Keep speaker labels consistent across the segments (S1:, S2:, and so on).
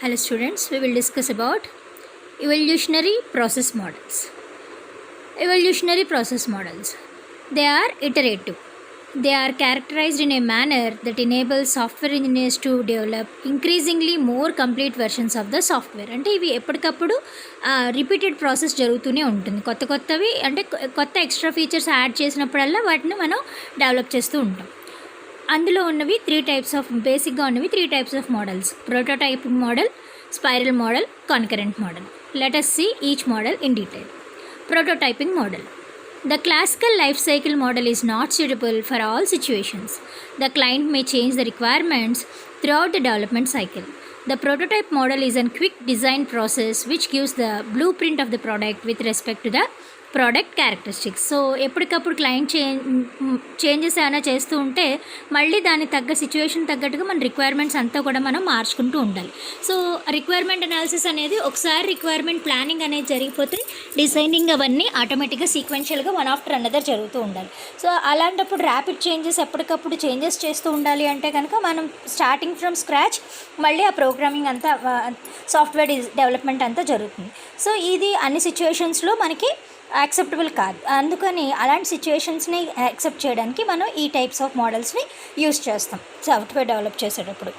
S1: Hello students, we will discuss about evolutionary process models. Evolutionary process models. They are iterative. They are characterized in a manner that enables software engineers to develop increasingly more complete versions of the software. అంటే ఇవి ఎప్పటికప్పుడు repeated process జరుగుతూనే ఉంటుంది. కొత్తవి అంటే కొత్త extra features add చేసినప్పుడల్లా వాటిని మనం డెవలప్ చేస్తూ ఉంటాం. అందులో ఉన్నవి బేసిక్గా ఉన్నవి three types of models: prototyping model, spiral model, concurrent model. Let us see each model in detail. Prototyping model. The classical life cycle model is not suitable for all situations. The client may change the requirements throughout the development cycle. The prototype model is a quick design process which gives the blueprint of the product with respect to the product characteristics. So ఎప్పటికప్పుడు client changes ఏమైనా చేస్తూ ఉంటే మళ్ళీ దానికి తగ్గ situation తగ్గట్టుగా మన requirements అంతా కూడా మనం మార్చుకుంటూ ఉండాలి. సో రిక్వైర్మెంట్ అనాలిసిస్ అనేది ఒకసారి రిక్వైర్మెంట్ ప్లానింగ్ అనేది జరిగిపోతే డిజైనింగ్ అవన్నీ ఆటోమేటిక్గా సీక్వెన్షియల్గా వన్ ఆఫ్టర్ అనదర్ జరుగుతూ ఉండాలి. సో అలాంటప్పుడు ర్యాపిడ్ చేంజెస్ ఎప్పటికప్పుడు చేంజెస్ చేస్తూ ఉండాలి అంటే కనుక మనం స్టార్టింగ్ ఫ్రమ్ స్క్రాచ్ మళ్ళీ ఆ ప్రోగ్రామింగ్ అంతా సాఫ్ట్వేర్ డెవలప్మెంట్ అంతా జరుగుతుంది. సో ఇది అన్ని సిచ్యువేషన్స్లో మనకి యాక్సెప్టబుల్ కాదు. అందుకని అలాంటి సిచ్యువేషన్స్ని యాక్సెప్ట్ చేయడానికి మనం ఈ టైప్స్ ఆఫ్ మోడల్స్ని యూస్ చేస్తాం సాఫ్ట్వేర్ డెవలప్ చేసేటప్పుడు.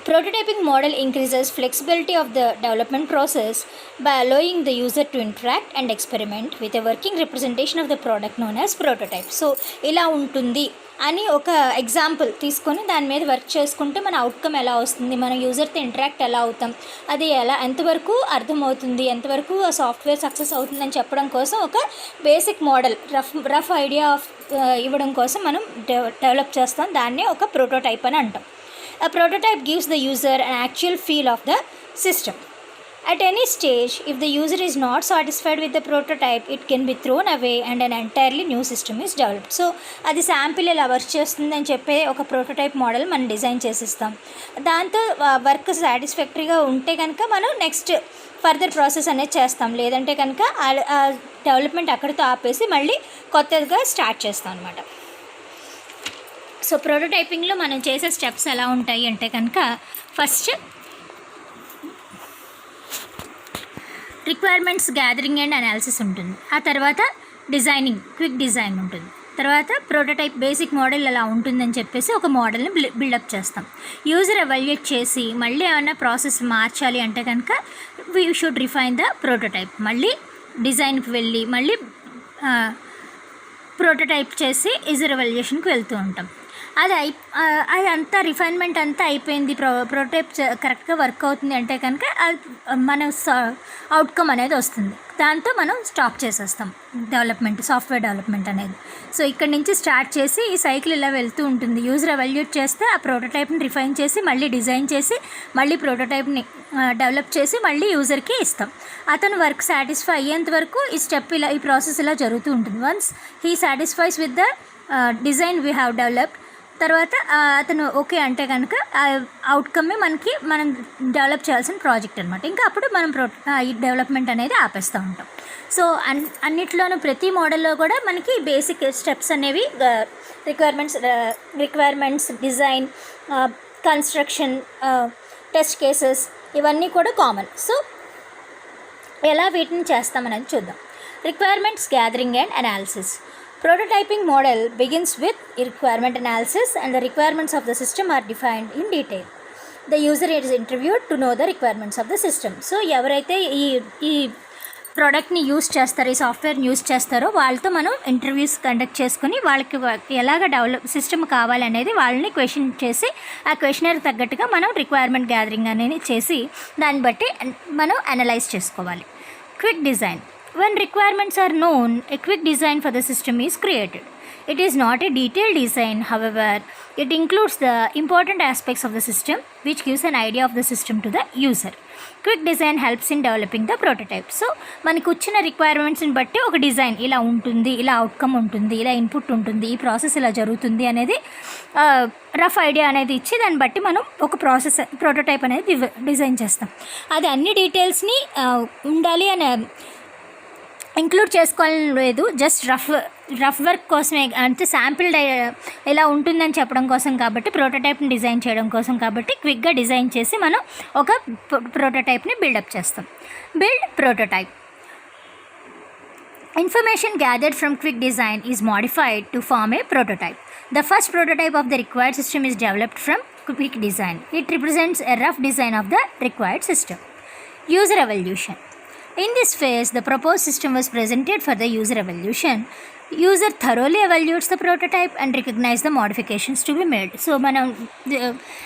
S1: Prototyping model increases flexibility of the development process by allowing the user to interact and experiment with a working representation of the product known as prototype. So ఇలా ఉంటుంది అని ఒక example తీసుకొని దాని మీద work చేసుకుంటే మన అవుట్కమ్ ఎలా వస్తుంది, మన యూజర్తో ఇంటరాక్ట్ ఎలా అవుతాం, అది ఎంతవరకు అర్థమవుతుంది, ఎంతవరకు ఆ సాఫ్ట్వేర్ సక్సెస్ అవుతుందని చెప్పడం కోసం ఒక బేసిక్ మోడల్ రఫ్ ఐడియా ఇవ్వడం కోసం మనం డెవలప్ చేస్తాం. దాన్నే ఒక ప్రోటోటైప్ అని అంటాం. A prototype gives the user an actual feel of the system. At any stage, if the user is not satisfied with the prototype, it can be thrown away and an entirely new system is developed. So, అది sample ఇలా work చేస్తుందని చెప్పే ఒక prototype model మనం design చేసిస్తాం. దాంతో work సాటిస్ఫాక్టరీగా ఉంటే కనుక మనం నెక్స్ట్ ఫర్దర్ ప్రాసెస్ అనేది చేస్తాం. లేదంటే కనుక డెవలప్మెంట్ అక్కడితో ఆపేసి మళ్ళీ కొత్తగా స్టార్ట్ చేస్తాం అనమాట. సో ప్రోటోటైపింగ్లో మనం చేసే స్టెప్స్ ఎలా ఉంటాయి అంటే కనుక first requirements gathering and analysis ఉంటుంది. ఆ తర్వాత క్విక్ డిజైన్ ఉంటుంది. తర్వాత ప్రోటోటైప్ బేసిక్ మోడల్ ఎలా ఉంటుందని చెప్పేసి ఒక మోడల్ని బిల్డప్ చేస్తాం. యూజర్ ఎవాల్యుయేట్ చేసి మళ్ళీ ఏమైనా ప్రాసెస్ మార్చాలి అంటే కనుక we should refine the prototype. మళ్ళీ డిజైన్కి వెళ్ళి మళ్ళీ ప్రోటోటైప్ చేసి యూజర్ ఎవాల్యుయేషన్కి వెళ్తూ ఉంటాం. అది అంతా రిఫైన్మెంట్ అంతా అయిపోయింది, ప్రోటోటైప్ కరెక్ట్గా వర్క్ అవుతుంది అంటే కనుక మన అవుట్కమ్ అనేది వస్తుంది. దాంతో మనం స్టాప్ చేసేస్తాం సాఫ్ట్వేర్ డెవలప్మెంట్ అనేది. సో ఇక్కడి నుంచి స్టార్ట్ చేసి ఈ సైకిల్ ఇలా వెళ్తూ ఉంటుంది. యూజర్ ఎవాల్యుయేట్ చేస్తే ఆ ప్రోటోటైప్ని రిఫైన్ చేసి మళ్ళీ డిజైన్ చేసి మళ్ళీ ప్రోటోటైప్ని డెవలప్ చేసి మళ్ళీ యూజర్కి ఇస్తాం. అతను వర్క్ సాటిస్ఫై అయ్యేంత వరకు ఈ ప్రాసెస్ ఇలా జరుగుతూ ఉంటుంది. Once he satisfies with the design we have developed, తర్వాత అతను ఓకే అంటే కనుక అవుట్కమ్మే మనం డెవలప్ చేయాల్సిన ప్రాజెక్ట్ అనమాట. ఇంకా అప్పుడు మనం ఈ డెవలప్మెంట్ అనేది ఆపేస్తూ ఉంటాం. సో అన్నిట్లోనూ ప్రతి మోడల్లో కూడా మనకి బేసిక్ స్టెప్స్ అనేవి requirements, design, construction, test cases ఇవన్నీ కూడా కామన్. సో ఎలా వీటిని చేస్తామనేది చూద్దాం. Requirements gathering and analysis. Prototyping model begins with requirement analysis and the requirements of the system are defined in detail. The user is interviewed to know the requirements of the system. So ఎవరైతే ఈ ప్రోడక్ట్ని use చేస్తారో, ఈ సాఫ్ట్వేర్ని use చేస్తారో వాళ్ళతో మనం interviews conduct చేసుకుని వాళ్ళకి ఎలాగ సిస్టమ్ కావాలనేది వాళ్ళని క్వశ్చన్ చేసి ఆ క్వశ్చనర్ తగ్గట్టుగా మనం రిక్వైర్మెంట్ గ్యాదరింగ్ అనేది చేసి దాన్ని బట్టి మనం అనలైజ్ చేసుకోవాలి. Quick design. When requirements are known, a quick design for the system is created. It is not a detailed design, however, it includes the important aspects of the system which gives an idea of the system to the user. Quick design helps in developing the prototype. So, మనకు వచ్చిన రిక్వైర్మెంట్స్ని బట్టి ఒక design ఇలా ఉంటుంది, ఇలా outcome ఉంటుంది, ఇలా input ఉంటుంది, ఈ ప్రాసెస్ ఇలా జరుగుతుంది అనేది రఫ్ ఐడియా అనేది ఇచ్చి దాన్ని బట్టి మనం ఒక ప్రోటోటైప్ అనేది డిజైన్ చేస్తాం. అది అన్ని డీటెయిల్స్ని ఉండాలి అని ఇంక్లూడ్ చేసుకోవాలని లేదు, జస్ట్ రఫ్ వర్క్ కోసమే, అంటే శాంపిల్ ఎలా ఉంటుందని చెప్పడం కోసం కాబట్టి, ప్రోటోటైప్ని డిజైన్ చేయడం కోసం కాబట్టి క్విక్గా డిజైన్ చేసి మనం ఒక ప్రోటోటైప్ని బిల్డప్ చేస్తాం. Build prototype. Information gathered from quick design is modified to form a prototype. The first prototype of the required system is developed from quick design. It represents a rough design of the required system. User evaluation. In this phase, the proposed system was presented for the user evaluation. User thoroughly evaluates the prototype and recognize the modifications to be made. So మనం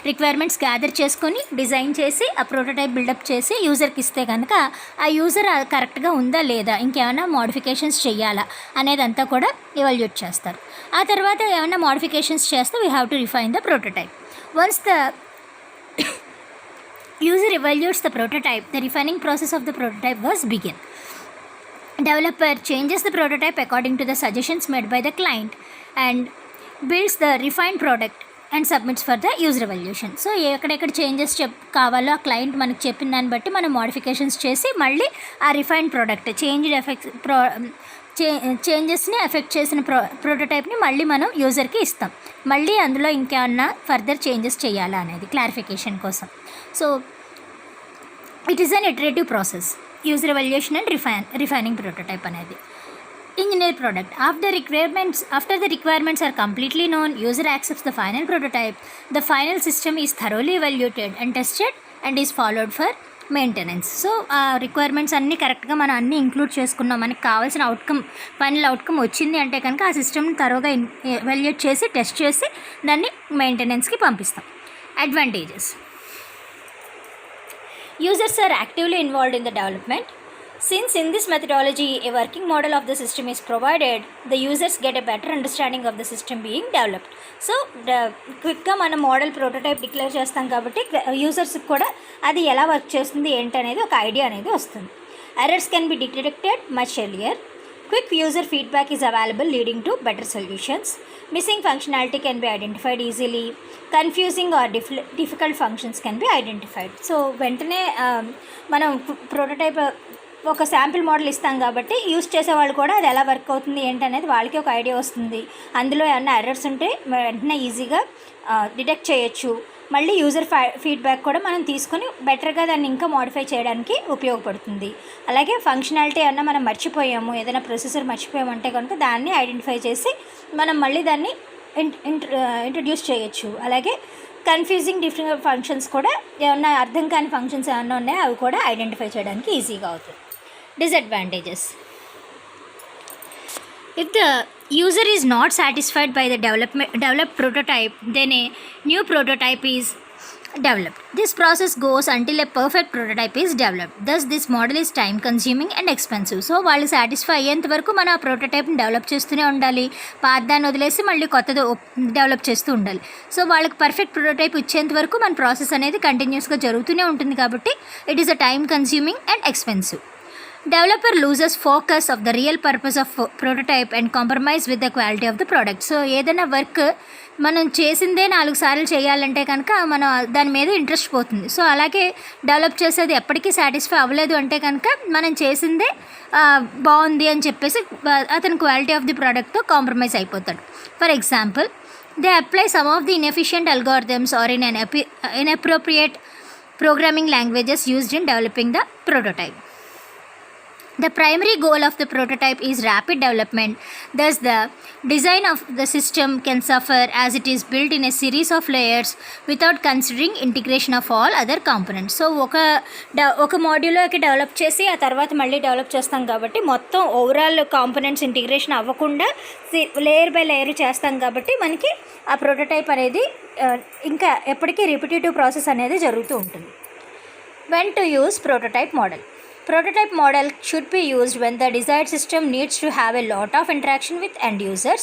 S1: requirements gather చేసుకొని design చేసి ఆ prototype buildup చేసి యూజర్కి ఇస్తే కనుక ఆ user కరెక్ట్గా ఉందా లేదా, ఇంకేమైనా మోడిఫికేషన్స్ చేయాలా అనేదంతా కూడా ఎవాల్యుయేట్ చేస్తారు. ఆ తర్వాత ఏమైనా మోడిఫికేషన్స్ చేస్తే we have to refine the prototype. Once the user evaluates the prototype, the refining process of the prototype was begin. Developer changes the prototype according to the suggestions made by the client and builds the refined product and submits for the user evaluation. So ఎక్కడెక్కడ changes కావాలో ఆ client మనకు చెప్పిన దాన్ని బట్టి మనం modifications చేసి మళ్ళీ ఆ రిఫైన్డ్ ప్రోడక్ట్ చేంజెస్ని ఎఫెక్ట్ చేసిన ప్రోటోటైప్ని మళ్ళీ మనం యూజర్కి ఇస్తాం. మళ్ళీ అందులో ఇంకేమన్నా ఫర్దర్ చేంజెస్ చేయాలా అనేది క్లారిఫికేషన్ కోసం. So it is an iterative process, user evaluation and refining prototype అనేది. Engineer product. After the requirements are completely known, user accepts the final prototype. The final system is thoroughly evaluated and tested and is followed for maintenance. So ఆ requirements అన్నీ కరెక్ట్గా మనం అన్నీ include చేసుకున్నాం, మనకి కావాల్సిన final outcome వచ్చింది అంటే కనుక ఆ సిస్టమ్ని తరోగా ఎవాల్యుయేట్ చేసి టెస్ట్ చేసి దాన్ని మెయింటెనెన్స్కి పంపిస్తాం. Advantages. Users are actively involved in the development. Since in this methodology a working model of the system is provided, the users get a better understanding of the system being developed. So క్విక్గా మన model prototype declare చేస్తాం కాబట్టి యూజర్స్కి కూడా అది ఎలా work చేస్తుంది ఏంటనేది ఒక ఐడియా అనేది వస్తుంది. Errors can be detected much earlier. Quick user feedback is available, leading to better solutions. Missing functionality can be identified easily. Confusing or difficult functions can be identified. So వెంటనే మనం prototype ఒక sample model ఇస్తాం కాబట్టి use చేసేవాళ్ళు కూడా అది ఎలా work అవుతుంది ఏంటనేది వాళ్ళకి ఒక ఐడియా వస్తుంది. అందులో ఏమన్నా ఎర్రర్స్ ఉంటే వెంటనే ఈజీగా డిటెక్ట్ చేయొచ్చు. మళ్ళీ యూజర్ ఫీడ్బ్యాక్ కూడా మనం తీసుకొని బెటర్గా దాన్ని ఇంకా మోడిఫై చేయడానికి ఉపయోగపడుతుంది. అలాగే ఫంక్షనాలిటీ ఏమన్నా మనం మర్చిపోయాము, ఏదైనా ప్రొసెసర్ మర్చిపోయామంటే కనుక దాన్ని ఐడెంటిఫై చేసి మనం మళ్ళీ దాన్ని ఇంట్రడ్యూస్ చేయొచ్చు. అలాగే కన్ఫ్యూజింగ్ డిఫరెంట్ ఫంక్షన్స్ కూడా ఏమన్నా అర్థం కాని ఫంక్షన్స్ ఏమన్నా ఉన్నాయో అవి కూడా ఐడెంటిఫై చేయడానికి ఈజీగా అవుతుంది. Disadvantages. If the user is not satisfied by the developed prototype, then a new prototype is developed. This process goes until a perfect prototype is developed. Thus, this model is time consuming and expensive. So వాళ్ళు satisfy అయ్యేంత వరకు మనం ఆ ప్రోటోటైప్ని develop చేస్తూనే ఉండాలి, పాతదాన్ని వదిలేసి మళ్ళీ కొత్తది డెవలప్ చేస్తూ ఉండాలి. సో వాళ్ళకి పర్ఫెక్ట్ ప్రోటోటైప్ ఇచ్చేంత వరకు మన ప్రాసెస్ అనేది కంటిన్యూస్గా జరుగుతూనే ఉంటుంది కాబట్టి it is a time consuming and expensive. Developer loses focus of the real purpose of prototype and compromise with the quality of the product. So ఏదైనా వర్క్ మనం చేసిందే 4 సార్లు చేయాలంటే కనుక మనం దాని మీద ఇంట్రెస్ట్ పోతుంది. సో అలాగే డెవలప్ చేసేది ఎప్పటికీ సాటిస్ఫై అవ్వలేదు అంటే కనుక మనం చేసిందే బాగుంది అని చెప్పేసి అతను క్వాలిటీ ఆఫ్ ది ప్రోడక్ట్తో కాంప్రమైజ్ అయిపోతాడు. For example, they apply some of the inefficient algorithms or inappropriate programming languages used in developing the prototype. The primary goal of the prototype is rapid development. Thus, the design of the system can suffer as it is built in a series of layers without considering integration of all other components. So, ఒక మాడ్యూల్లోకి develop చేసి ఆ తర్వాత మళ్ళీ develop చేస్తాం కాబట్టి మొత్తం overall components integration అవ్వకుండా layer by layer చేస్తాం కాబట్టి మనకి ఆ ప్రోటోటైప్ అనేది ఇంకా ఎప్పటికీ రిపిటేటివ్ ప్రాసెస్ అనేది జరుగుతూ ఉంటుంది. When to use prototype model. Prototype model should be used when the desired system needs to have a lot of interaction with end users.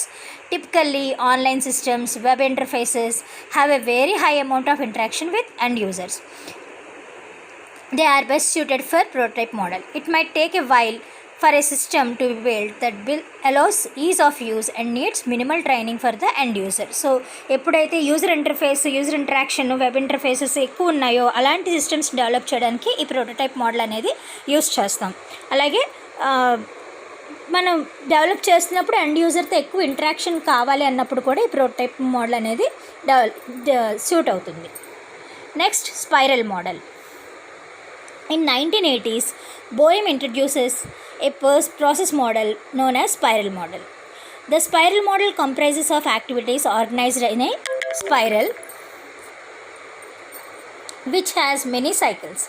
S1: Typically, online systems, web interfaces have a very high amount of interaction with end users. They are best suited for prototype model. It might take a while for a system to be built that allows ease of use and needs minimal training for the end user. So ఎప్పుడైతే user interaction web interfaces ఎక్కువ ఉన్నాయో అలాంటి systems develop చేయడానికి ఈ prototype model అనేది use చేస్తాం. అలాగే మనం డెవలప్ చేస్తున్నప్పుడు ఎండ్ యూజర్తో ఎక్కువ ఇంటరాక్షన్ కావాలి అన్నప్పుడు కూడా ఈ ప్రోటోటైప్ మోడల్ అనేది సూట్ అవుతుంది. Next, spiral model. In 1980s, Boehm introduces a process model known as spiral model. The spiral model comprises of activities organized in a spiral which has many cycles.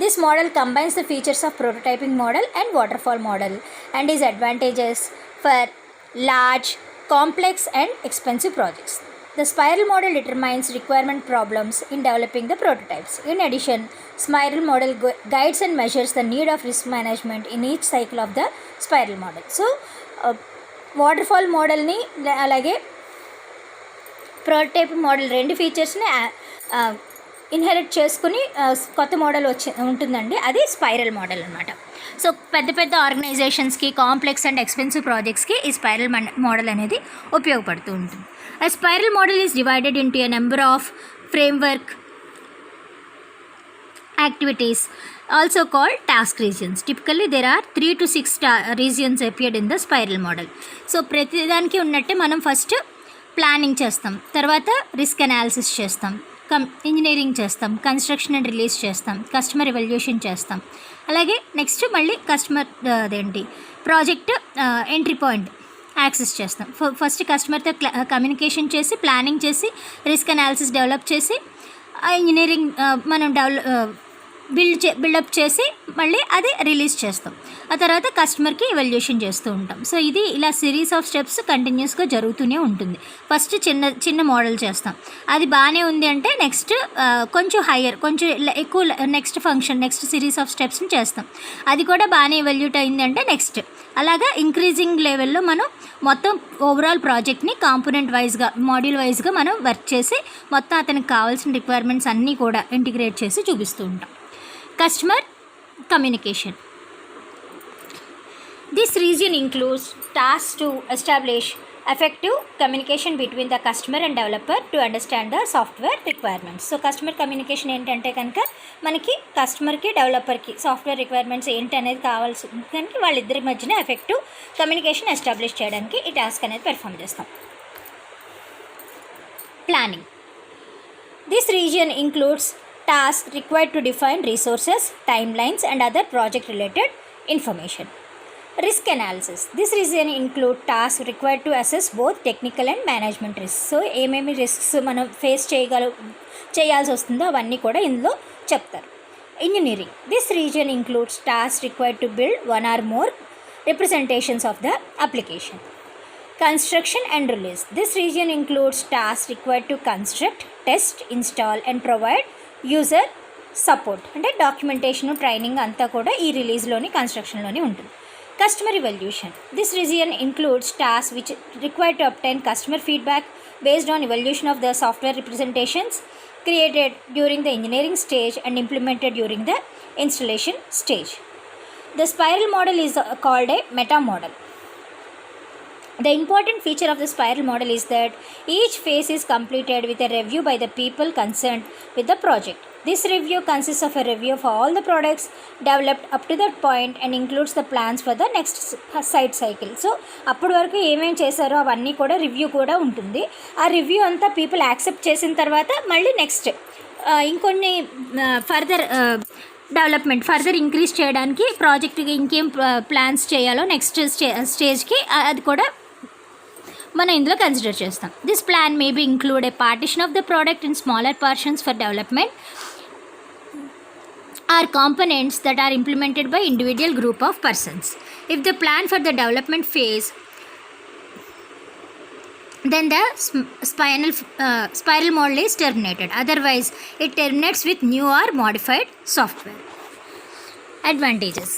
S1: This model combines the features of prototyping model and waterfall model and is advantageous for large, complex and expensive projects. The spiral model determines requirement problems in developing the prototypes. In addition, spiral model guides and measures the need of risk management in each cycle of the spiral model. So, waterfall మోడల్ని అలాగే prototype model రెండు ఫీచర్స్ని inherit చేసుకుని కొత్త model ఉంటుందండి. అది spiral model అనమాట. So పెద్ద పెద్ద ఆర్గనైజేషన్స్కి, కాంప్లెక్స్ అండ్ ఎక్స్పెన్సివ్ ప్రాజెక్ట్స్కి ఈ స్పైరల్ మోడల్ అనేది ఉపయోగపడుతూ ఉంటుంది. A spiral model is divided into a number of framework activities, also called task regions. Typically there are 3 to 6 regions appeared in the spiral model. So ప్రతిదానికి ఉన్నట్టే మనం first planning చేస్తాం, తర్వాత risk analysis చేస్తాం, engineering చేస్తాం, construction and release చేస్తాం, customer evolution చేస్తాం, అలాగే నెక్స్ట్ మళ్ళీ customer project entry point access చేస్తాం. ఫస్ట్ కస్టమర్తో కమ్యూనికేషన్ చేసి, ప్లానింగ్ చేసి, రిస్క్ అనాలిసిస్ డెవలప్ చేసి, ఇంజనీరింగ్ మనం బిల్డప్ చేసి మళ్ళీ అది రిలీజ్ చేస్తాం. ఆ తర్వాత కస్టమర్కి ఎవల్యూషన్ చేస్తూ ఉంటాం. సో ఇది ఇలా సిరీస్ ఆఫ్ స్టెప్స్ కంటిన్యూస్గా జరుగుతూనే ఉంటుంది. ఫస్ట్ చిన్న మోడల్ చేస్తాం, అది బాగానే ఉంది అంటే నెక్స్ట్ కొంచెం హయ్యర్, కొంచెం ఎక్కువ next function, next series of స్టెప్స్ని చేస్తాం. అది కూడా బాగానే ఎవల్యూట్ అయిందంటే నెక్స్ట్, అలాగా ఇంక్రీజింగ్ లెవెల్లో మనం మొత్తం ఓవరాల్ ప్రాజెక్ట్ని కాంపోనెంట్ వైజ్గా, మాడ్యూల్ వైజ్గా మనం వర్క్ చేసి మొత్తం అతనికి కావాల్సిన రిక్వైర్మెంట్స్ అన్నీ కూడా ఇంటిగ్రేట్ చేసి చూపిస్తూ ఉంటాం. Customer communication. This region includes tasks to establish effective communication between the customer and developer to understand the software requirements. So customer communication ఏంటంటే కనుక మనకి కస్టమర్కి, డెవలపర్కి సాఫ్ట్వేర్ రిక్వైర్మెంట్స్ ఏంటి అనేది కావాల్సి కనుక వాళ్ళిద్దరి మధ్యన ఎఫెక్టివ్ కమ్యూనికేషన్ ఎస్టాబ్లిష్ చేయడానికి ఈ టాస్క్ అనేది పెర్ఫామ్ చేస్తాం. Planning. This region includes tasks required to define resources, timelines and other project related information. Risk analysis. This region include tasks required to assess both technical and management risks. So ఏమేమి risks మనం face చేయాల్సి వస్తుందో అవన్నీ కూడా ఇందులో చెప్తారు. Engineering. This region includes task required to build one or more representations of the application. Construction and release. This region includes task required to construct, test, install and provide user support. అంటే documentation, training అంతా కూడా ఈ రిలీజ్లోని, కన్స్ట్రక్షన్లోని ఉంటుంది. Customer evaluation. This region includes tasks which require to obtain customer feedback based on evaluation of the software representations created during the engineering stage and implemented during the installation stage. The spiral model is called a meta model. The important feature of the spiral model is that each phase is completed with a review by the people concerned with the project. This review consists of a review of all the products developed up to that point and includes the plans for the next site cycle. So అప్పటి వరకు ఏమేమి చేశారో అవన్నీ కూడా review కూడా ఉంటుంది. ఆ review అంతా పీపుల్ యాక్సెప్ట్ చేసిన తర్వాత మళ్ళీ నెక్స్ట్ ఇంకొన్ని ఫర్దర్ డెవలప్మెంట్, ఫర్దర్ ఇంక్రీజ్ చేయడానికి ప్రాజెక్ట్కి ఇంకేం ప్లాన్స్ చేయాలో నెక్స్ట్ స్టేజ్కి అది కూడా మనం ఇందులో కన్సిడర్ చేస్తాం. This plan may be include a partition of the product in smaller portions for development are components that are implemented by individual group of persons. If the plan for the development phase, then the spiral model is terminated. Otherwise, it terminates with new or modified software. Advantages.